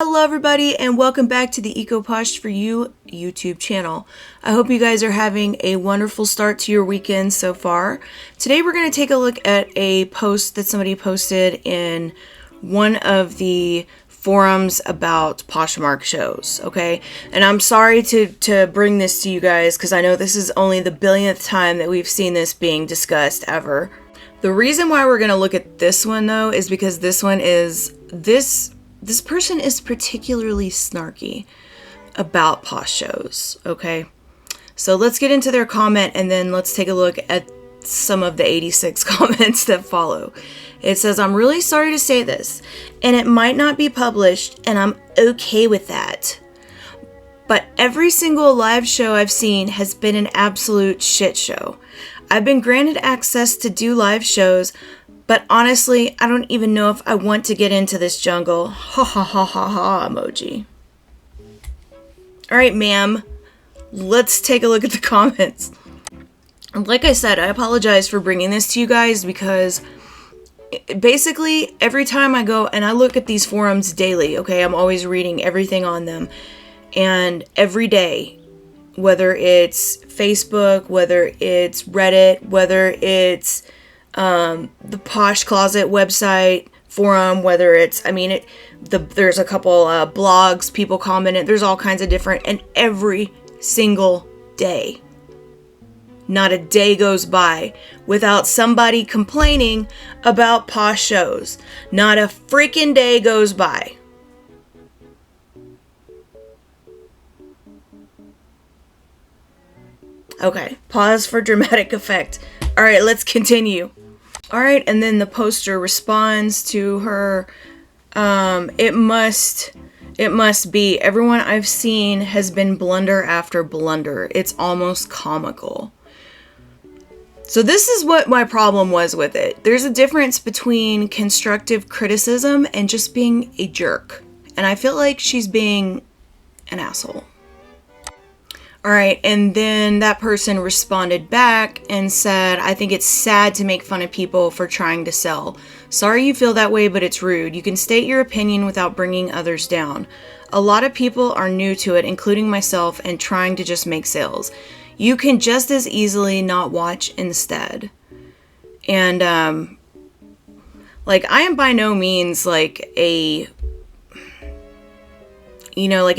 Hello everybody and welcome back to the Posh for You YouTube channel. I hope you guys are having a wonderful start to your weekend so far. Today we're going to take a look at a post that somebody posted in one of the forums about POSHMARK shows, okay? And I'm sorry to bring this to you guys because I know this is only the billionth time that we've seen this being discussed ever. The reason why we're going to look at this one though is because this person is particularly snarky about posh shows, okay? So let's get into their comment and then let's take a look at some of the 86 comments that follow. It says, I'm really sorry to say this, and it might not be published, and I'm okay with that. But every single live show I've seen has been an absolute shit show. I've been granted access to do live shows, but honestly, I don't even know if I want to get into this jungle. Ha ha ha ha ha emoji. Alright, ma'am. Let's take a look at the comments. Like I said, I apologize for bringing this to you guys because basically every time I go and I look at these forums daily, okay, I'm always reading everything on them. And every day, whether it's Facebook, whether it's Reddit, whether it's the Posh Closet website forum, whether it's, there's a couple blogs, people commented, there's all kinds of different, and every single day, not a day goes by without somebody complaining about posh shows. Not a freaking day goes by. Okay, pause for dramatic effect. All right, let's continue. All right, and then the poster responds to her, it must be. Everyone I've seen has been blunder after blunder. It's almost comical. So this is what my problem was with it. There's a difference between constructive criticism and just being a jerk. And I feel like she's being an asshole. Alright, and then that person responded back and said, I think it's sad to make fun of people for trying to sell. Sorry you feel that way, but it's rude. You can state your opinion without bringing others down. A lot of people are new to it, including myself, and trying to just make sales. You can just as easily not watch instead. And, I am by no means, it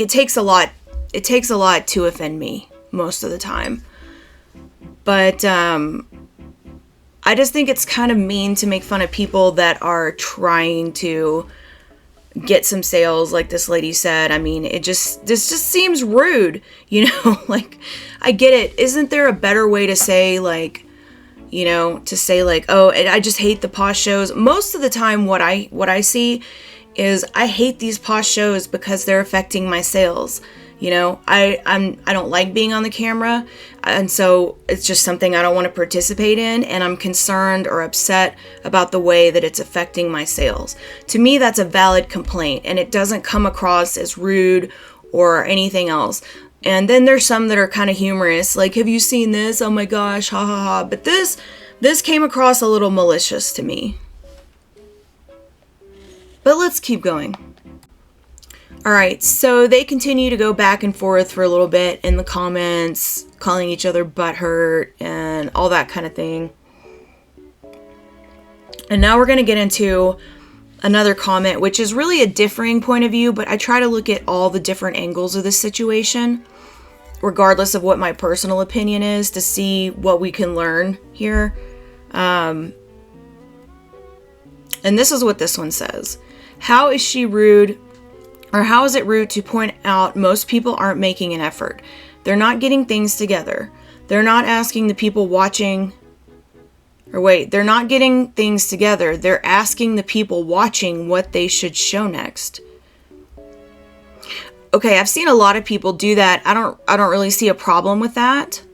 takes a lot. It takes a lot to offend me most of the time. But I just think it's kind of mean to make fun of people that are trying to get some sales, like this lady said. I mean, this just seems rude, I get it. Isn't there a better way to say, oh, I just hate the posh shows? Most of the time what I see is I hate these posh shows because they're affecting my sales. I don't like being on the camera, and so it's just something I don't want to participate in, and I'm concerned or upset about the way that it's affecting my sales. To me, that's a valid complaint, and it doesn't come across as rude or anything else. And then there's some that are kind of humorous, like, have you seen this? Oh my gosh, ha ha ha. But this came across a little malicious to me. But let's keep going. Alright, so they continue to go back and forth for a little bit in the comments, calling each other butthurt and all that kind of thing. And now we're going to get into another comment, which is really a differing point of view, but I try to look at all the different angles of this situation, regardless of what my personal opinion is, to see what we can learn here. And this is what this one says. How is she rude? Or how is it rude to point out most people aren't making an effort? They're not getting things together. They're not asking the people watching. They're not getting things together. They're asking the people watching what they should show next. Okay, I've seen a lot of people do that. I don't really see a problem with that.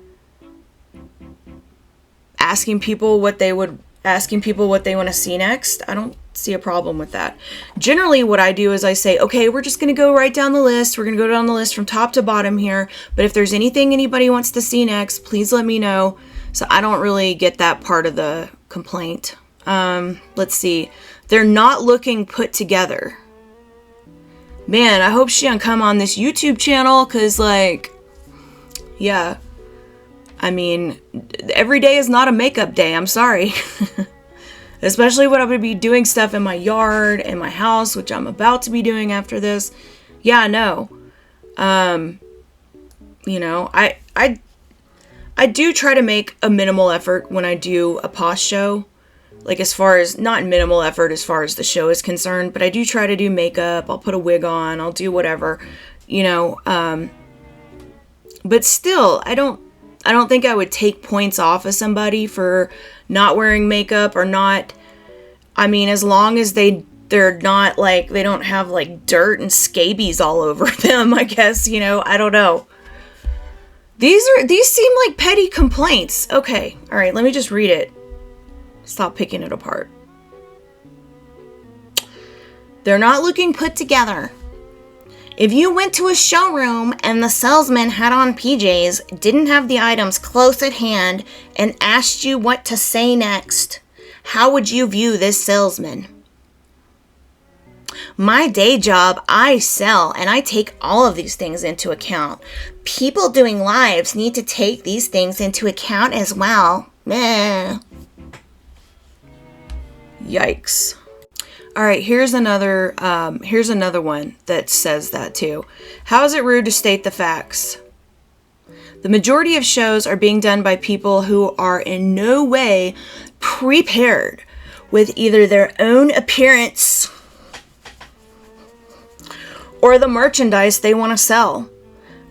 Asking people what they want to see next. I don't see a problem with that. Generally, what I do is I say, okay, we're just going to go right down the list. We're going to go down the list from top to bottom here. But if there's anything anybody wants to see next, please let me know. So I don't really get that part of the complaint. Let's see. They're not looking put together. man, I hope she don't come on this YouTube channel, because, like, yeah, I mean, every day is not a makeup day, I'm sorry. Especially when I'm going to be doing stuff in my yard and my house, which I'm about to be doing after this. Yeah, no. You know, I do try to make a minimal effort when I do a posh show. Like, as far as, not minimal effort as far as the show is concerned, but I do try to do makeup. I'll put a wig on. I'll do whatever, you know. But still, I don't think I would take points off of somebody for not wearing makeup or not. I mean, as long as they're not, like, they don't have, like, dirt and scabies all over them, I guess, you know. I don't know. These seem like petty complaints. Okay, all right, let me just read it. Stop picking it apart. They're not looking put together. If you went to a showroom and the salesman had on PJs, didn't have the items close at hand, and asked you what to say next, how would you view this salesman? My day job, I sell, and I take all of these things into account. People doing lives need to take these things into account as well. Meh. Yikes. All right, here's another one that says that too. How is it rude to state the facts? The majority of shows are being done by people who are in no way prepared with either their own appearance or the merchandise they want to sell.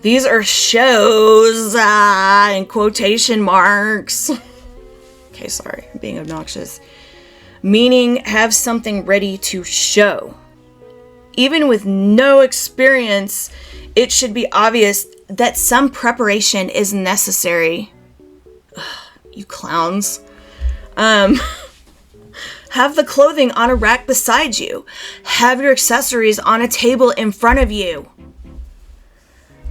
These are shows, in quotation marks. Okay, sorry, I'm being obnoxious. Meaning have something ready to show. Even with no experience, it should be obvious that some preparation is necessary. Ugh, you clowns. Have the clothing on a rack beside you. Have your accessories on a table in front of you.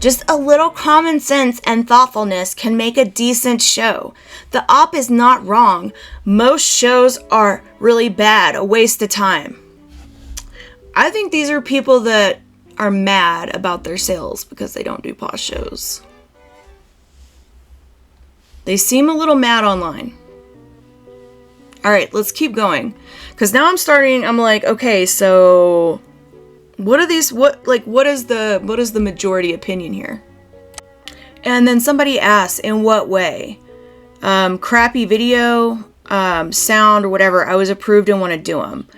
Just a little common sense and thoughtfulness can make a decent show. The op is not wrong. Most shows are really bad, a waste of time. I think these are people that are mad about their sales because they don't do posh shows. They seem a little mad online. All right, let's keep going. Because now I'm like, okay, so what are these, what is the majority opinion here? And then somebody asks, in what way? Crappy video, sound, or whatever, I was approved and want to do them.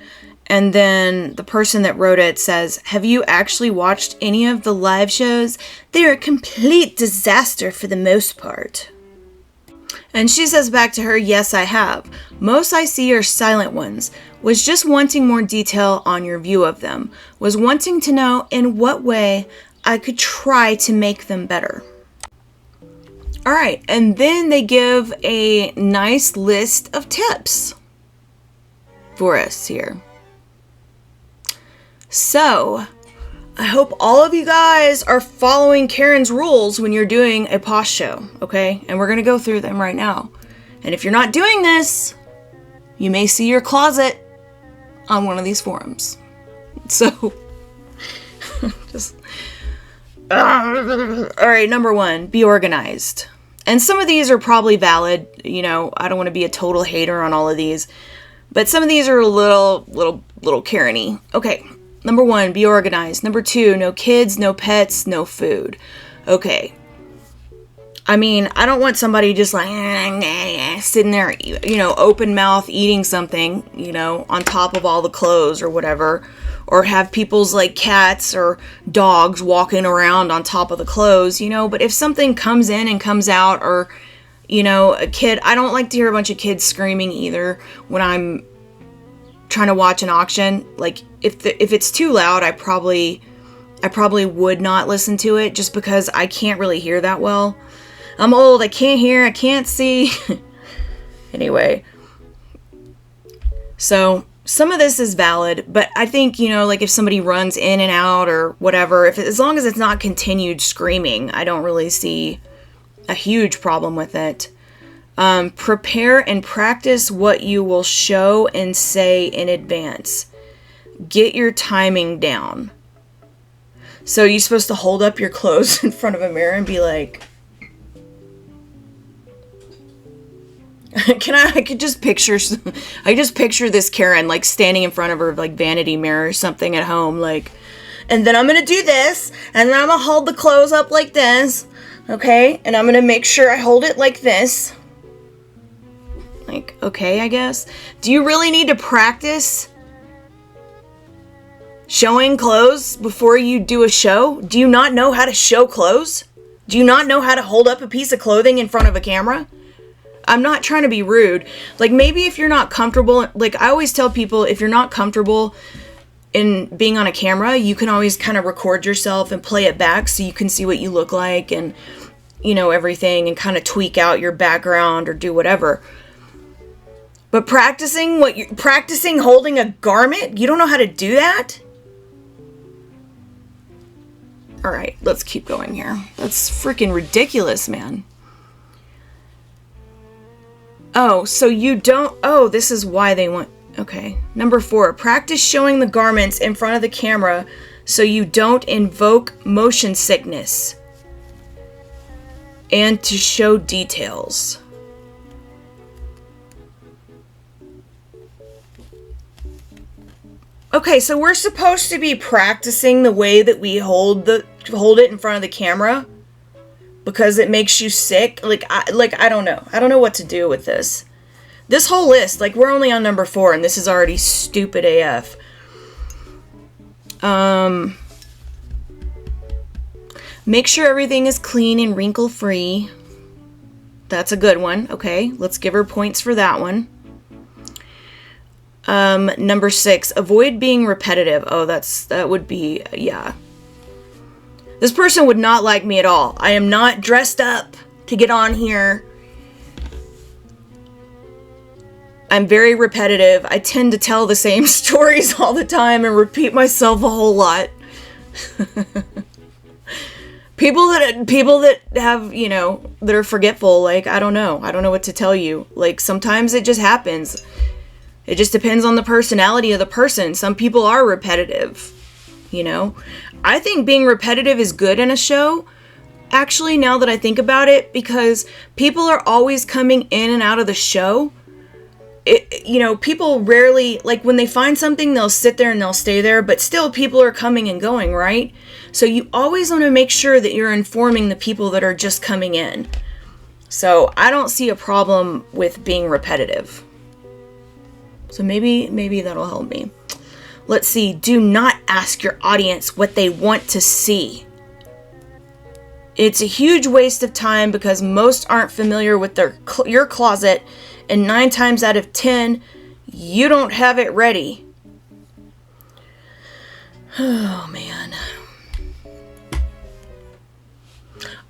And then the person that wrote it says, have you actually watched any of the live shows? They're a complete disaster for the most part. And she says back to her, yes, I have. Most I see are silent ones. Was just wanting more detail on your view of them. Was wanting to know in what way I could try to make them better. All right, and then they give a nice list of tips for us here. So, I hope all of you guys are following Karen's rules when you're doing a posh show, okay? And we're going to go through them right now. And if you're not doing this, you may see your closet on one of these forums. So, just... all right, number 1, be organized. And some of these are probably valid. You know, I don't want to be a total hater on all of these. But some of these are a little Karen-y. Okay. Number 1, be organized. Number 2, no kids, no pets, no food. Okay. I mean, I don't want somebody just like sitting there, you know, open mouth eating something, you know, on top of all the clothes or whatever. Or have people's like cats or dogs walking around on top of the clothes, you know. But if something comes in and comes out, or, you know, a kid, I don't like to hear a bunch of kids screaming either when I'm trying to watch an auction. Like, if it's too loud, I probably would not listen to it, just because I can't really hear that well. I'm old, I can't hear, I can't see. Anyway, so some of this is valid, but I think, you know, like if somebody runs in and out or whatever, as long as it's not continued screaming, I don't really see a huge problem with it. Prepare and practice what you will show and say in advance. Get your timing down. So you're supposed to hold up your clothes in front of a mirror and be like, I could just picture this Karen like standing in front of her like vanity mirror or something at home, like, and then I'm gonna do this, and then I'm gonna hold the clothes up like this, okay, and I'm gonna make sure I hold it like this. Like, okay, I guess. Do you really need to practice showing clothes before you do a show? Do you not know how to show clothes? Do you not know how to hold up a piece of clothing in front of a camera? I'm not trying to be rude. Like, maybe if you're not comfortable, like I always tell people, if you're not comfortable in being on a camera, you can always kind of record yourself and play it back so you can see what you look like and, you know, everything, and kind of tweak out your background or do whatever. But practicing holding a garment, you don't know how to do that? All right, let's keep going here. That's freaking ridiculous, man. Oh, so you don't... Oh, this is why they want... Okay. Number 4. Practice showing the garments in front of the camera so you don't invoke motion sickness. And to show details. Okay, so we're supposed to be practicing the way that we hold it in front of the camera because it makes you sick. I don't know. I don't know what to do with this. This whole list, like, we're only on number 4, and this is already stupid AF. Make sure everything is clean and wrinkle-free. That's a good one. Okay, let's give her points for that one. Number 6, avoid being repetitive. Oh, that would be, yeah. This person would not like me at all. I am not dressed up to get on here. I'm very repetitive. I tend to tell the same stories all the time and repeat myself a whole lot. People that have, you know, that are forgetful, like, I don't know what to tell you. Like, sometimes it just happens. It just depends on the personality of the person. Some people are repetitive, you know. I think being repetitive is good in a show, actually, now that I think about it, because people are always coming in and out of the show. You know, people rarely, like, when they find something, they'll sit there and they'll stay there, but still people are coming and going, right? So you always want to make sure that you're informing the people that are just coming in. So I don't see a problem with being repetitive. So maybe that'll help me. Let's see. Do not ask your audience what they want to see. It's a huge waste of time because most aren't familiar with your closet, and 9 times out of 10, you don't have it ready. Oh, man.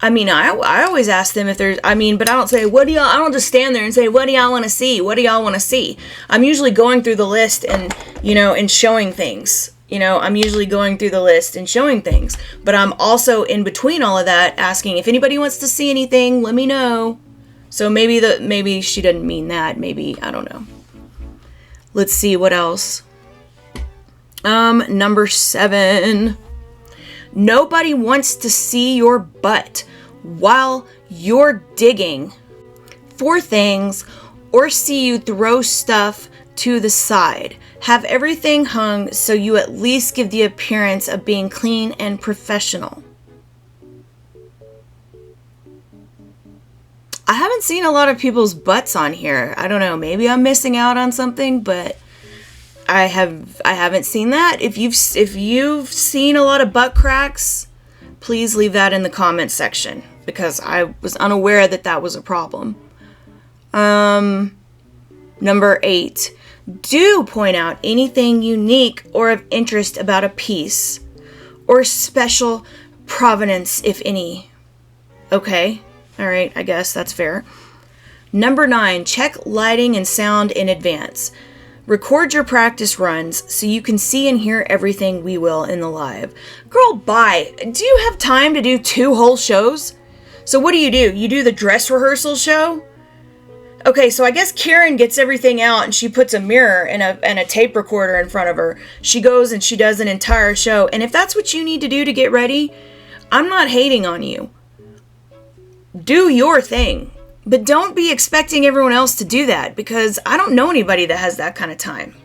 I mean, I always ask them if there's, but I don't say, I don't just stand there and say, what do y'all want to see? What do y'all want to see? I'm usually going through the list and, you know, and showing things. You know, I'm usually going through the list and showing things. But I'm also in between all of that asking, if anybody wants to see anything, let me know. So maybe she didn't mean that. Maybe, I don't know. Let's see, what else? Number 7. Nobody wants to see your butt while you're digging for things or see you throw stuff to the side. Have everything hung so you at least give the appearance of being clean and professional. I haven't seen a lot of people's butts on here. I don't know, maybe I'm missing out on something, but I haven't seen that. If you've seen a lot of butt cracks, please leave that in the comments section because I was unaware that was a problem. Number 8. Do point out anything unique or of interest about a piece or special provenance, if any. Okay. All right. I guess that's fair. Number 9. Check lighting and sound in advance. Record your practice runs so you can see and hear everything we will in the live. Girl, bye. Do you have time to do 2 whole shows? So what do? You do the dress rehearsal show? Okay, so I guess Karen gets everything out and she puts a mirror and a tape recorder in front of her. She goes and she does an entire show. And if that's what you need to do to get ready, I'm not hating on you. Do your thing. But don't be expecting everyone else to do that, because I don't know anybody that has that kind of time.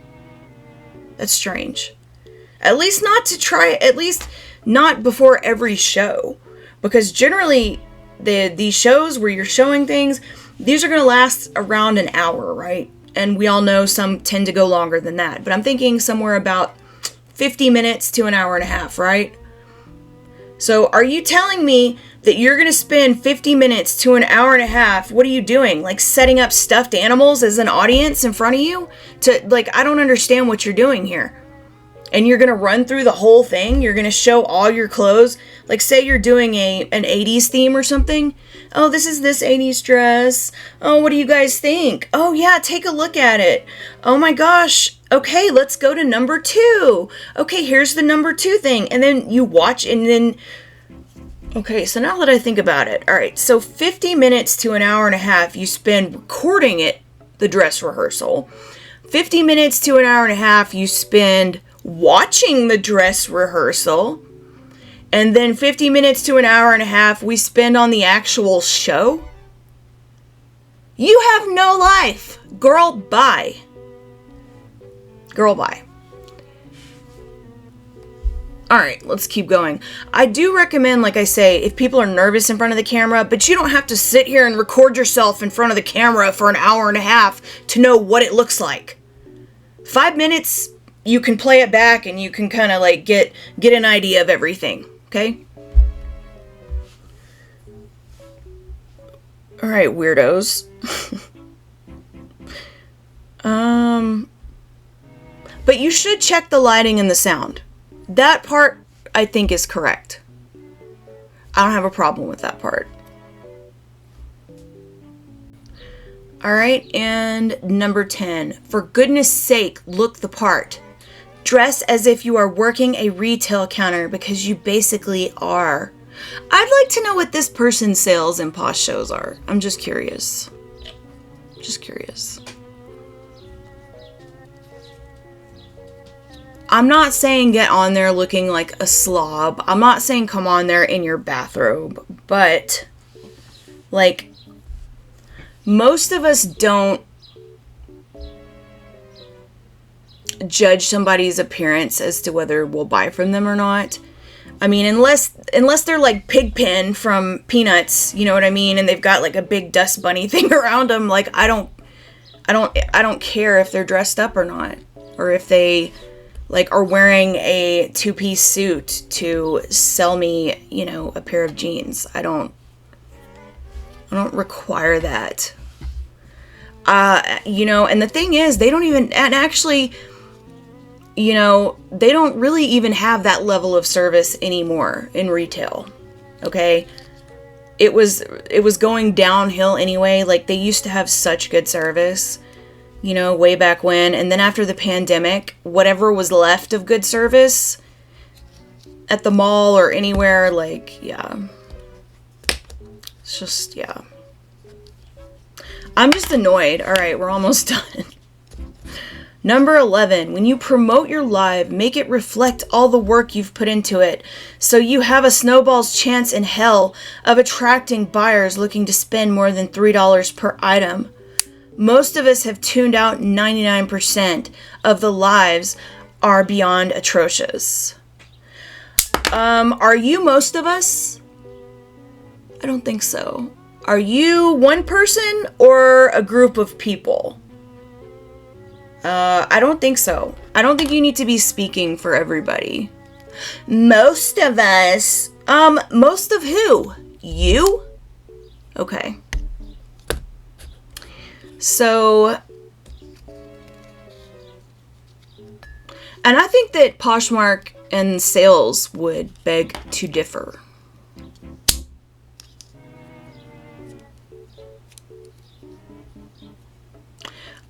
That's strange. At least not before every show. Because generally, these shows where you're showing things, these are going to last around an hour, right? And we all know some tend to go longer than that. But I'm thinking somewhere about 50 minutes to an hour and a half, right? So are you telling me that you're going to spend 50 minutes to an hour and a half? What are you doing? Like setting up stuffed animals as an audience in front of you? I don't understand what you're doing here. And you're going to run through the whole thing? You're going to show all your clothes? Like, say you're doing an 80s theme or something. Oh, this is this 80s dress. Oh, what do you guys think? Oh, yeah, take a look at it. Oh, my gosh. Okay, let's go to number 2. Okay, here's the number 2 thing. And then you watch and then... Okay, so now that I think about it. All right, so 50 minutes to an hour and a half you spend recording it, the dress rehearsal. 50 minutes to an hour and a half you spend watching the dress rehearsal, and then 50 minutes to an hour and a half we spend on the actual show. You have no life. Girl, bye. Girl, bye. Alright, let's keep going. I do recommend, like I say, if people are nervous in front of the camera, but you don't have to sit here and record yourself in front of the camera for an hour and a half to know what it looks like. 5 minutes, you can play it back and you can kind of like get an idea of everything, okay? Alright, weirdos. But you should check the lighting and the sound. That part, I think, is correct. I don't have a problem with that part. Alright, and number 10. For goodness sake, look the part. Dress as if you are working a retail counter, because you basically are. I'd like to know what this person's sales in Posh shows are. I'm just curious. Just curious. I'm not saying get on there looking like a slob. I'm not saying come on there in your bathrobe. But, like, most of us don't judge somebody's appearance as to whether we'll buy from them or not. I mean, unless they're like Pigpen from Peanuts, you know what I mean, and they've got like a big dust bunny thing around them. Like, I don't care if they're dressed up or not, or if they like are wearing a 2-piece suit to sell me, you know, a pair of jeans. I don't require that. You know, and the thing is, they don't even, and actually, you know, they don't really even have that level of service anymore in retail. Okay? It was going downhill anyway. Like, they used to have such good service, you know, way back when. And then after the pandemic, whatever was left of good service at the mall or anywhere, like, yeah. It's just, yeah. I'm just annoyed. All right, we're almost done. Number 11, when you promote your live, make it reflect all the work you've put into it, so you have a snowball's chance in hell of attracting buyers looking to spend more than $3 per item. Most of us have tuned out. 99% of the lives are beyond atrocious. Are you most of us? I don't think so. Are you one person or a group of people? I don't think so. I don't think you need to be speaking for everybody. Most of us. Most of who? You? Okay. So, and I think that Poshmark and sales would beg to differ.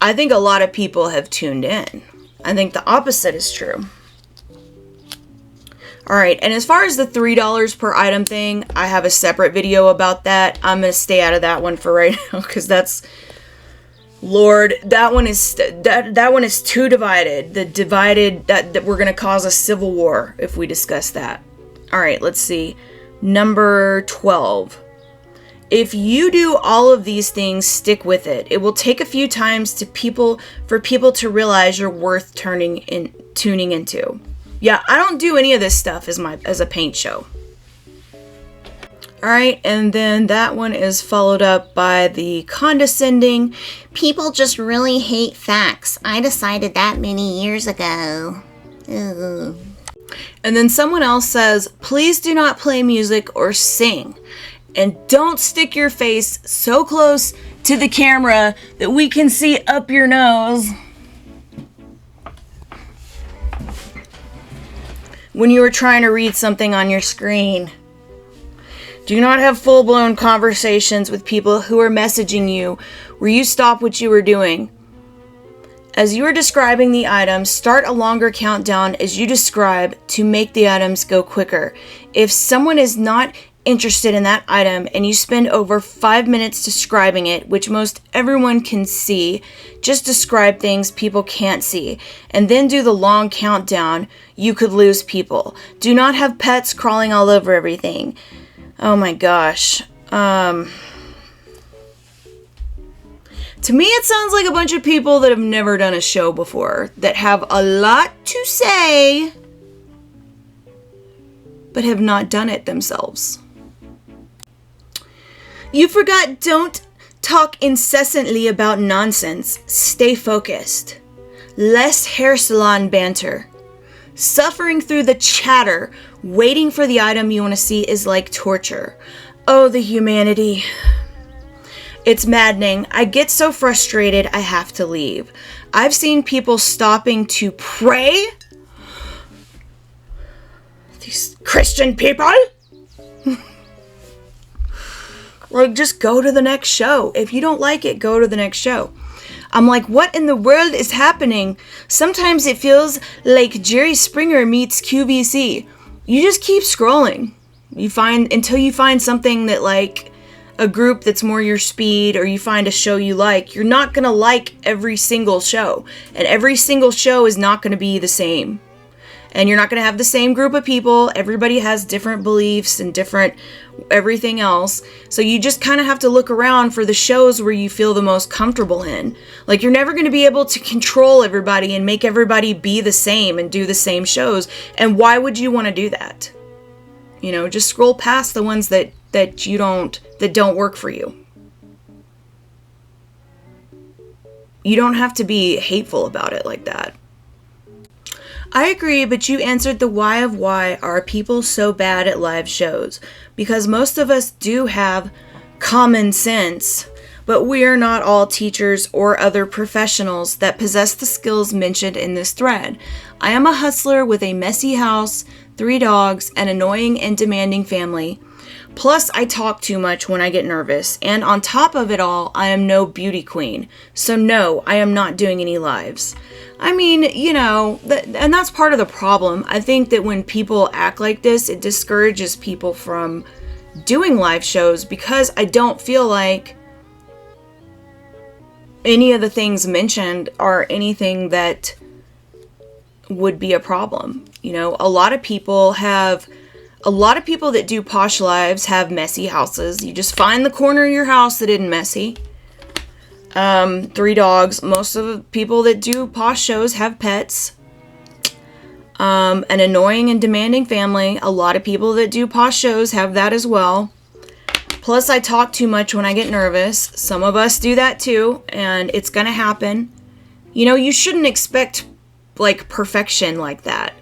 I think a lot of people have tuned in. I think the opposite is true. Alright, and as far as the $3 per item thing, I have a separate video about that. I'm going to stay out of that one for right now, because that's Lord, that one is too divided. The divided that we're gonna cause a civil war if we discuss that. All right, let's see. Number 12. If you do all of these things, stick with it. It will take a few times for people to realize you're worth tuning into. Yeah, I don't do any of this stuff as a paint show. All right, and then that one is followed up by the condescending. People just really hate facts. I decided that many years ago. Ugh. And then someone else says, please do not play music or sing. And don't stick your face so close to the camera that we can see up your nose. When you are trying to read something on your screen. Do not have full-blown conversations with people who are messaging you where you stop what you are doing. As you are describing the items, start a longer countdown as you describe to make the items go quicker. If someone is not interested in that item and you spend over 5 minutes describing it, which most everyone can see, just describe things people can't see, and then do the long countdown, you could lose people. Do not have pets crawling all over everything. Oh my gosh. To me, it sounds like a bunch of people that have never done a show before, that have a lot to say, but have not done it themselves. You forgot, don't talk incessantly about nonsense. Stay focused. Less hair salon banter. Suffering through the chatter, waiting for the item you want to see is like torture. Oh, the humanity. It's maddening. I get so frustrated I have to leave. I've seen people stopping to pray. These Christian people. Like, just go to the next show. If you don't like it, go to the next show. I'm like, what in the world is happening? Sometimes it feels like Jerry Springer meets QVC. You just keep scrolling. Until you find something that, like, a group that's more your speed, or you find a show you like. You're not going to like every single show. And every single show is not going to be the same. And you're not going to have the same group of people. Everybody has different beliefs and different everything else. So you just kind of have to look around for the shows where you feel the most comfortable in. Like, you're never going to be able to control everybody and make everybody be the same and do the same shows. And why would you want to do that? You know, just scroll past the ones that don't work for you. You don't have to be hateful about it like that. I agree, but you answered the why of why are people so bad at live shows? Because most of us do have common sense, but we are not all teachers or other professionals that possess the skills mentioned in this thread. I am a hustler with a messy house, 3 dogs, an annoying and demanding family. Plus, I talk too much when I get nervous, and on top of it all, I am no beauty queen. So no, I am not doing any lives. I mean, you know, and that's part of the problem. I think that when people act like this, it discourages people from doing live shows, because I don't feel like any of the things mentioned are anything that would be a problem. You know, a lot of people that do posh lives have messy houses. You just find the corner of your house that isn't messy. 3 dogs. Most of the people that do posh shows have pets. An annoying and demanding family. A lot of people that do posh shows have that as well. Plus, I talk too much when I get nervous. Some of us do that too, and it's gonna happen. You know, you shouldn't expect, like, perfection like that.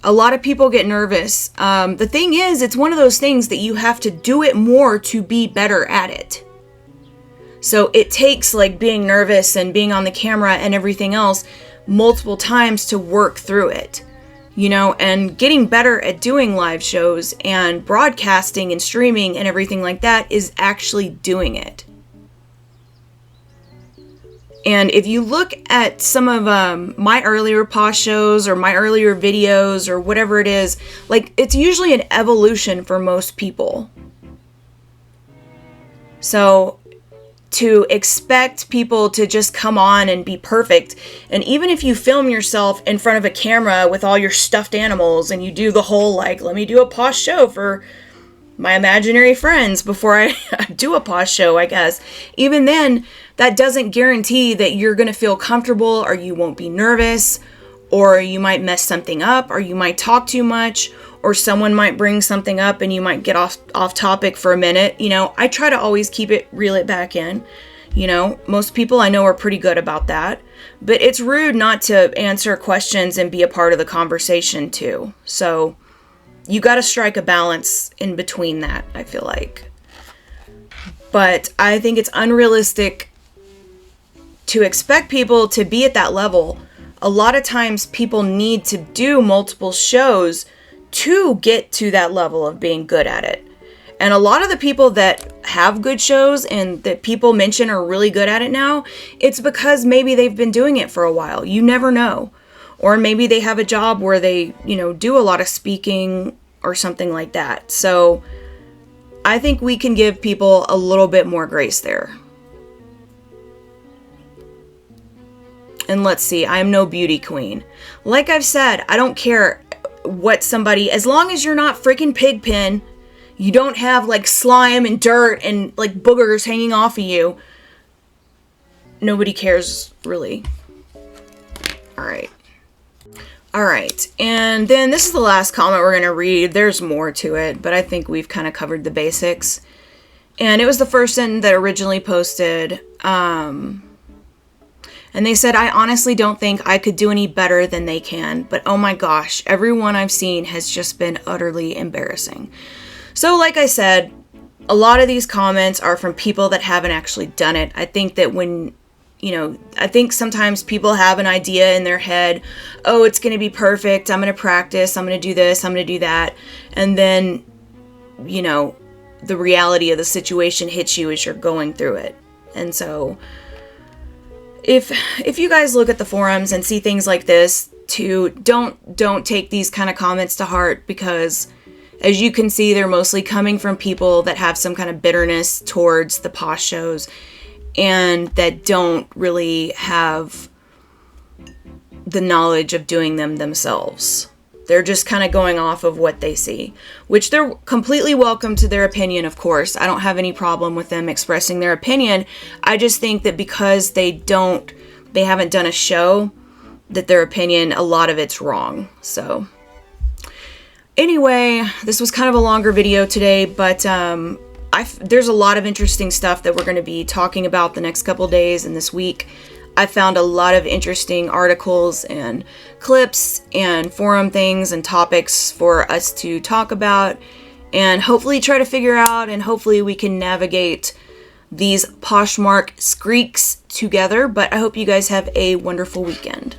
A lot of people get nervous. The thing is, it's one of those things that you have to do it more to be better at it. So it takes, like, being nervous and being on the camera and everything else multiple times to work through it. You know, and getting better at doing live shows and broadcasting and streaming and everything like that is actually doing it. And if you look at some of my earlier posh shows or my earlier videos or whatever it is, like, it's usually an evolution for most people. So to expect people to just come on and be perfect. And even if you film yourself in front of a camera with all your stuffed animals and you do the whole, like, let me do a posh show for my imaginary friends before I do a posh show, I guess. Even then, that doesn't guarantee that you're going to feel comfortable, or you won't be nervous, or you might mess something up, or you might talk too much, or someone might bring something up and you might get off topic for a minute. You know, I try to always reel it back in. You know, most people I know are pretty good about that. But it's rude not to answer questions and be a part of the conversation too. So you got to strike a balance in between that, I feel like. But I think it's unrealistic to expect people to be at that level. A lot of times people need to do multiple shows to get to that level of being good at it. And a lot of the people that have good shows and that people mention are really good at it now, it's because maybe they've been doing it for a while. You never know. Or maybe they have a job where they, you know, do a lot of speaking or something like that. So I think we can give people a little bit more grace there. And let's see, I'm no beauty queen. Like I've said, I don't care what somebody, as long as you're not freaking Pigpen, you don't have like slime and dirt and like boogers hanging off of you, nobody cares really. All right, and then this is the last comment we're going to read. There's more to it, but I think we've kind of covered the basics. And it was the person that originally posted, and they said, I honestly don't think I could do any better than they can, but oh my gosh, everyone I've seen has just been utterly embarrassing. So like I said, a lot of these comments are from people that haven't actually done it. I think that I think sometimes people have an idea in their head, oh, it's going to be perfect, I'm going to practice, I'm going to do this, I'm going to do that, and then, you know, the reality of the situation hits you as you're going through it. And so if you guys look at the forums and see things like this too, don't take these kind of comments to heart, because as you can see, they're mostly coming from people that have some kind of bitterness towards the posh shows and that don't really have the knowledge of doing them themselves. They're just kind of going off of what they see, which they're completely welcome to their opinion, of course. I don't have any problem with them expressing their opinion. I just think that because they haven't done a show, that their opinion, a lot of it's wrong. So anyway, this was kind of a longer video today, but there's a lot of interesting stuff that we're going to be talking about the next couple days and this week. I found a lot of interesting articles and clips and forum things and topics for us to talk about and hopefully try to figure out, and hopefully we can navigate these Poshmark screeks together. But I hope you guys have a wonderful weekend.